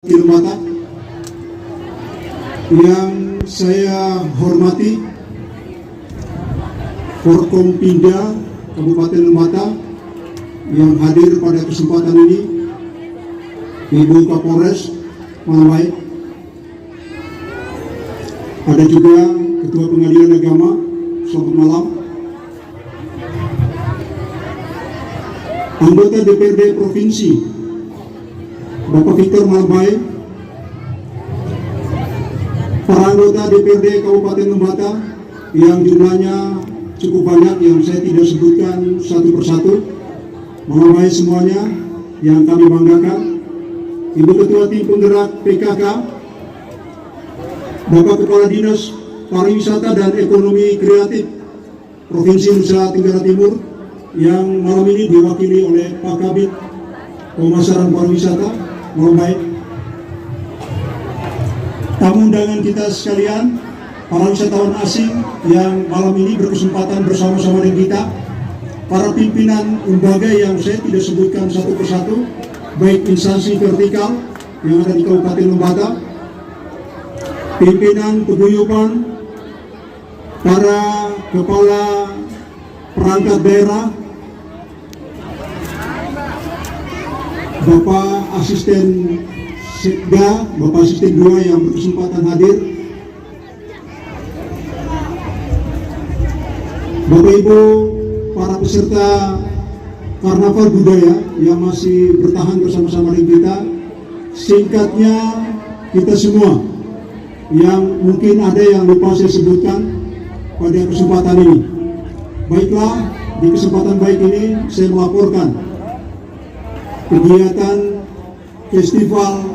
Lemata yang saya hormati, Forkompinda Kabupaten Lemata yang hadir pada kesempatan ini, Ibu Kapolres Malambaik, ada juga Ketua Pengadilan Agama, selamat malam, anggota DPRD Provinsi Bapak Victor Malambaik, para anggota DPRD Kabupaten Lemata yang jumlahnya cukup banyak yang saya tidak sebutkan satu persatu, Malambaik semuanya yang kami banggakan, Ibu Ketua Tim Penggerak PKK, Bapak Kepala Dinas Pariwisata dan Ekonomi Kreatif Provinsi Nusa Tenggara Timur yang malam ini diwakili oleh Pak Kabid Pemasaran Pariwisata Malambaik, tamu undangan kita sekalian, para wisatawan asing yang malam ini berkesempatan bersama-sama dengan kita, para pimpinan lembaga yang saya tidak sebutkan satu persatu, baik instansi vertikal yang ada di Kabupaten Lemata, pimpinan paguyuban, para kepala perangkat daerah, Bapak Asisten Sekda, Bapak Asisten 2 yang berkesempatan hadir, Bapak Ibu para peserta Karnaval Budaya yang masih bertahan bersama-sama dengan kita, singkatnya kita semua yang mungkin ada yang lupa saya sebutkan pada kesempatan ini. Baiklah, di kesempatan baik ini saya melaporkan kegiatan Festival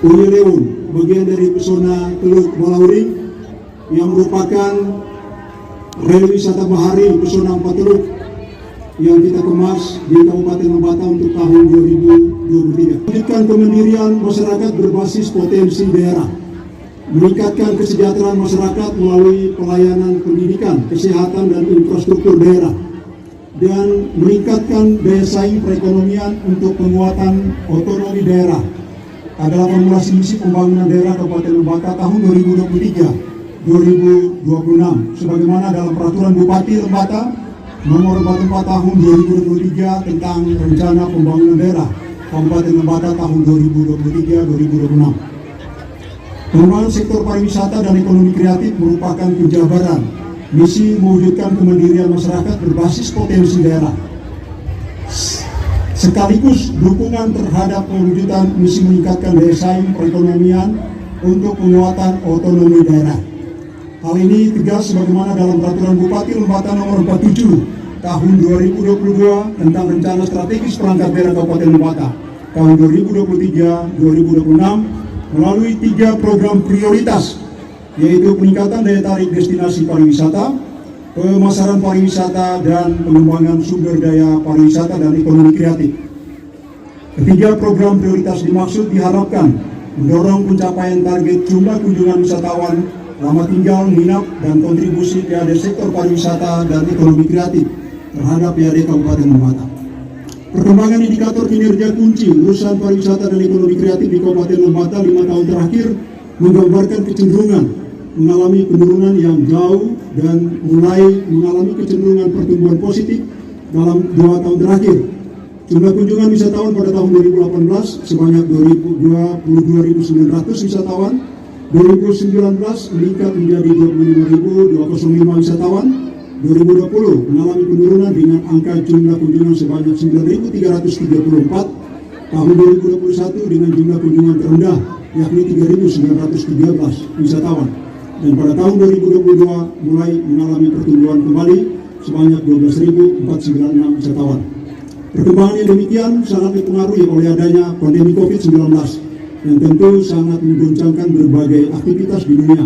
Uyeleun, bagian dari pesona Teluk Balauring yang merupakan rel wisata bahari pesona 4 teluk yang kita kemas di Kabupaten Lemata untuk tahun 2023. Meningkatkan kemandirian masyarakat berbasis potensi daerah, meningkatkan kesejahteraan masyarakat melalui pelayanan pendidikan, kesehatan, dan infrastruktur daerah, dan meningkatkan daya saing perekonomian untuk penguatan otonomi daerah adalah formulasi misi pembangunan daerah Kabupaten Lemata tahun 2023-2026 sebagaimana dalam Peraturan Bupati Lemata Nomor 44 Tahun 2023 tentang Rencana Pembangunan Daerah Kabupaten Lemata tahun 2023-2026. Pengembangan sektor pariwisata dan ekonomi kreatif merupakan penjabaran misi mewujudkan kemandirian masyarakat berbasis potensi daerah, sekaligus dukungan terhadap pewujudan misi meningkatkan daya saing perekonomian untuk penguatan otonomi daerah. Hal ini tegas sebagaimana dalam Peraturan Bupati Lemata Nomor 47 Tahun 2022 tentang Rencana Strategis Perangkat Daerah Kabupaten Lemata tahun 2023-2026 melalui 3 program prioritas, yaitu peningkatan daya tarik destinasi pariwisata, pemasaran pariwisata, dan pengembangan sumber daya pariwisata dan ekonomi kreatif. Ketiga program prioritas dimaksud diharapkan mendorong pencapaian target jumlah kunjungan wisatawan, lama tinggal, minat, dan kontribusi PAD sektor pariwisata dan ekonomi kreatif terhadap PAD Kabupaten Lemata. Perkembangan indikator kinerja kunci urusan pariwisata dan ekonomi kreatif di Kabupaten Lemata 5 tahun terakhir menggambarkan kecenderungan mengalami penurunan yang jauh dan mulai mengalami kecenderungan pertumbuhan positif dalam 2 tahun terakhir. Jumlah kunjungan wisatawan pada tahun 2018 sebanyak 22.900 wisatawan, 2019 meningkat menjadi 25.205 wisatawan, 2020 mengalami penurunan dengan angka jumlah kunjungan sebanyak 9.334, tahun 2021 dengan jumlah kunjungan terendah yakni 3.913 wisatawan. Dan pada tahun 2022 mulai mengalami pertumbuhan kembali sebanyak 12.496 wisatawan. Perkembangan yang demikian sangat dipengaruhi oleh adanya pandemi COVID-19 yang tentu sangat mengguncangkan berbagai aktivitas di dunia.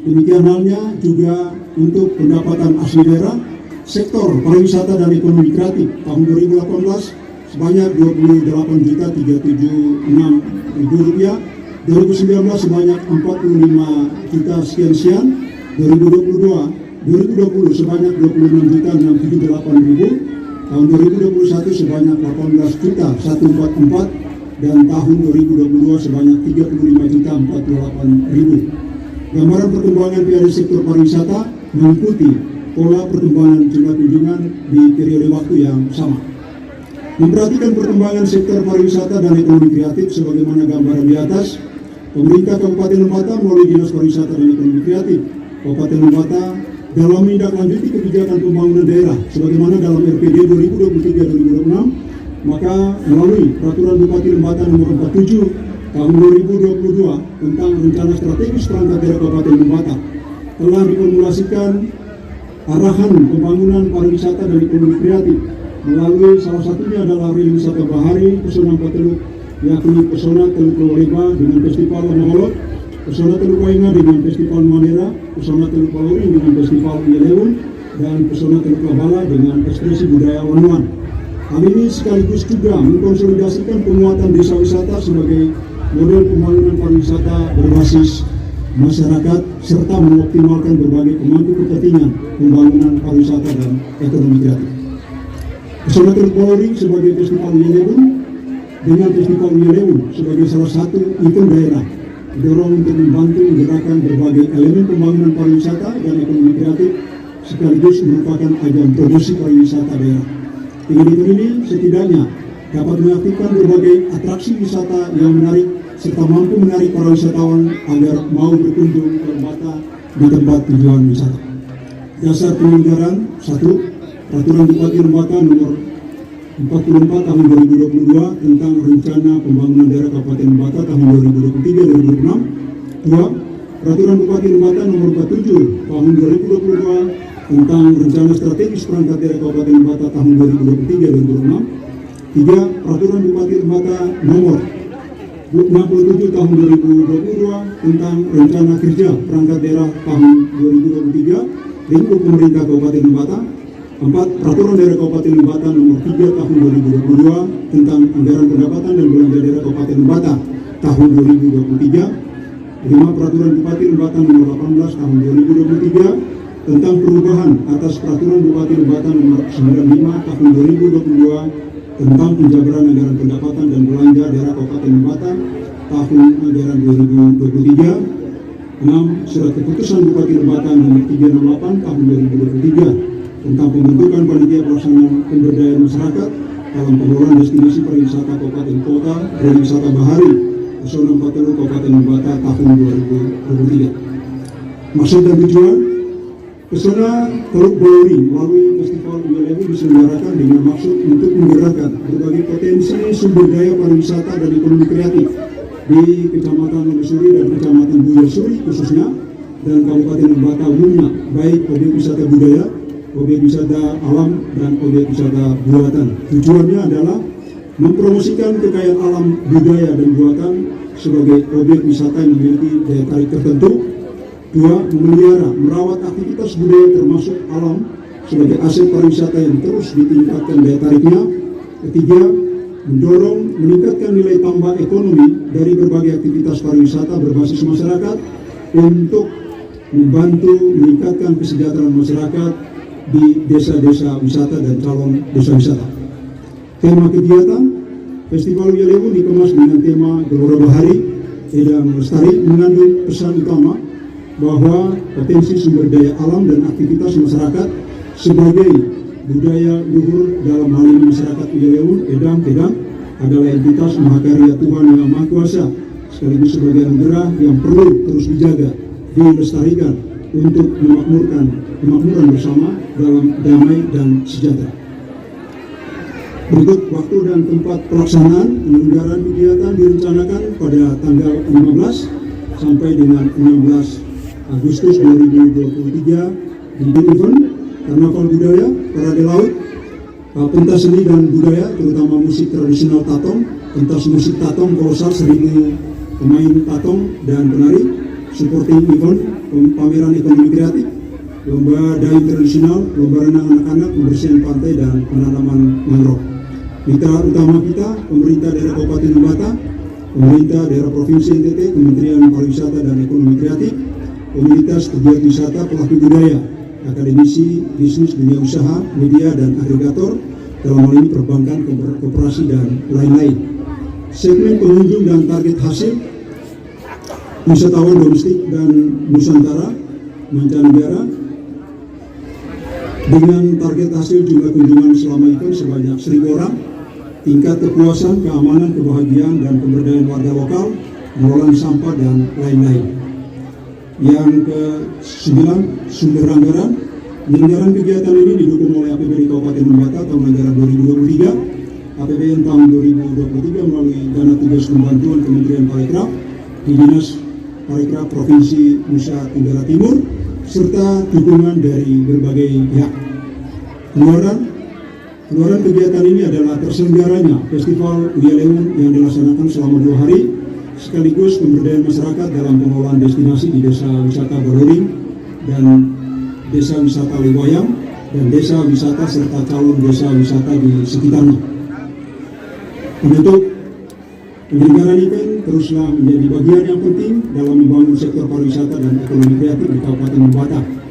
Demikian halnya juga untuk pendapatan asli daerah, sektor pariwisata dan ekonomi kreatif tahun 2018 sebanyak Rp25.376.000, 2019 sebanyak 45 juta sekian, 2020 sebanyak 26.678.000, tahun 2021 sebanyak 18.144, dan tahun 2022 sebanyak 35.048.000. Gambaran perkembangan PAD sektor pariwisata mengikuti pola perkembangan jumlah kunjungan di periode waktu yang sama. Memperhatikan perkembangan sektor pariwisata dan ekonomi kreatif sebagaimana gambaran di atas, pemerintah Kabupaten Lembata melalui Dinas Pariwisata dan Ekonomi Kreatif Kabupaten Lembata dalam menindaklanjuti kebijakan pembangunan daerah sebagaimana dalam RPD 2023-2026, maka melalui Peraturan Bupati Lembata Nomor 47 Tahun 2022 tentang Rencana Strategis Perangkat Daerah Kabupaten Lembata telah diformulasikan arahan pembangunan pariwisata dan ekonomi kreatif melalui salah satunya adalah Wisata Bahari Pesona Empat Teluk, yakni Pesona Teluk Loleba dengan Festival Maholot, Pesona Teluk Wainga dengan Festival Manera, Pesona Teluk Palori dengan Festival Yelewun, dan Pesona Teluk Labala dengan ekspresi budaya Wanuan. Hal ini sekaligus juga mengkonsolidasikan penguatan desa wisata sebagai model pembangunan pariwisata berbasis masyarakat serta mengoptimalkan berbagai pemangku kepentingan pembangunan pariwisata dan ekonomi kreatif. Pesona Teluk Palori sebagai Festival Yelewun dengan Festival Yelewun sebagai salah satu event daerah didorong untuk membantu menggerakkan berbagai elemen pembangunan pariwisata dan ekonomi kreatif sekaligus merupakan ajang promosi pariwisata daerah. Event ini setidaknya dapat mengaktifkan berbagai atraksi wisata yang menarik serta mampu menarik para wisatawan agar mau berkunjung ke Lembata di tempat tujuan wisata. Dasar penyelenggaraan 1. Peraturan Bupati Lembata Nomor 44 Tahun 2022 tentang Rencana Pembangunan Daerah Kabupaten Lembata tahun 2023-2026. 2. Peraturan Bupati Lembata Nomor 47 Tahun 2022 tentang Rencana Strategis Perangkat Daerah Kabupaten Lembata tahun 2023-2026. 3. Peraturan Bupati Lembata Nomor 67 Tahun 2022 tentang Rencana Kerja Perangkat Daerah tahun 2023 lingkup pemerintah Kabupaten Lembata. 4. Peraturan Daerah Kabupaten Lembata Nomor 3 Tahun 2022 tentang Anggaran Pendapatan dan Belanja Daerah Kabupaten Lembata tahun 2023. 5. Peraturan Bupati Lembata Nomor 18 Tahun 2023 tentang perubahan atas Peraturan Bupati Lembata Nomor 95 Tahun 2022 tentang penjabaran anggaran pendapatan dan belanja daerah Kabupaten Lembata tahun anggaran 2023. 6. Surat Keputusan Bupati Lembata Nomor 368 Tahun 2023 tentang pembentukan panitia pelaksanaan pemberdayaan masyarakat dalam pengelolaan destinasi pariwisata kabupaten kota dan wisata bahari Pesona Empat Teluk Kabupaten Lembata tahun 2023. Maksud dan tujuan Pesona Teluk Palori melalui Festival Yelewun diselenggarakan dengan maksud untuk menggerakkan berbagai potensi sumber daya pariwisata dan ekonomi kreatif di Kecamatan Lembesuri dan Kecamatan Buyasuri khususnya dan Kabupaten Lembata umumnya, baik objek wisata budaya, objek wisata alam, dan objek wisata buatan. Tujuannya adalah mempromosikan kekayaan alam, budaya, dan buatan sebagai objek wisata yang memiliki daya tarik tertentu. 2. Memelihara, merawat aktivitas budaya termasuk alam sebagai aset pariwisata yang terus ditingkatkan daya tariknya. 3. Mendorong meningkatkan nilai tambah ekonomi dari berbagai aktivitas pariwisata berbasis masyarakat untuk membantu meningkatkan kesejahteraan masyarakat di desa-desa wisata dan calon desa wisata. Tema kegiatan Festival Yelewun dikemas dengan tema Gelora Bahari Edam Lestari mengandung pesan utama bahwa potensi sumber daya alam dan aktivitas masyarakat sebagai budaya luhur dalam hal ini masyarakat Yelewun Edam adalah entitas mahakarya Tuhan Yang Maha Kuasa sekaligus sebagai anugerah yang perlu terus dijaga, dilestarikan untuk kemakmuran bersama dalam damai dan sejahtera. Berikut waktu dan tempat pelaksanaan penyelenggaraan kegiatan direncanakan pada tanggal 15 sampai dengan 16 Agustus 2023 di event Karnaval Budaya, Parade Laut, pentas seni dan budaya terutama musik tradisional Tatong, pentas musik Tatong kolosal 1000 pemain Tatong dan penari, supporting event pameran ekonomi kreatif, lomba dayung tradisional, lomba renang anak-anak, pembersihan pantai dan penanaman mangrove. Mitra utama kita pemerintah daerah Kabupaten Lembata, pemerintah daerah Provinsi NTT, Kementerian Pariwisata dan Ekonomi Kreatif, komunitas pegiat wisata, pelaku budaya, akademisi, bisnis, dunia usaha, media dan agregator, dalam hal ini perbankan, koperasi dan lain-lain. segmen pengunjung dan target hasil wisatawan domestik dan Nusantara mancanegara dengan target hasil jumlah kunjungan selama itu sebanyak 1.000 orang, tingkat kepuasan, keamanan, kebahagiaan, dan pemberdayaan warga lokal, pengelolaan sampah, dan lain-lain. Yang ke-9, sumber anggaran. Penyelenggaraan kegiatan ini didukung oleh APBD Kabupaten Lembata tahun anggaran 2023, APBN tahun 2023 melalui dana tugas pembantuan Kementerian Parekraf di Dinas Parekraf Provinsi Nusa Tenggara Timur, serta dukungan dari berbagai pihak. Keluaran kegiatan ini adalah terselenggaranya Festival Uyaleun yang dilaksanakan selama 2 hari, sekaligus pemberdayaan masyarakat dalam pengelolaan destinasi di Desa Wisata Baruring dan Desa Wisata Lewayang dan Desa Wisata serta calon desa wisata di sekitarnya. Untuk penyelenggaraan event teruslah menjadi bagian yang penting dalam membangun sektor pariwisata dan ekonomi kreatif di Kabupaten Lembata.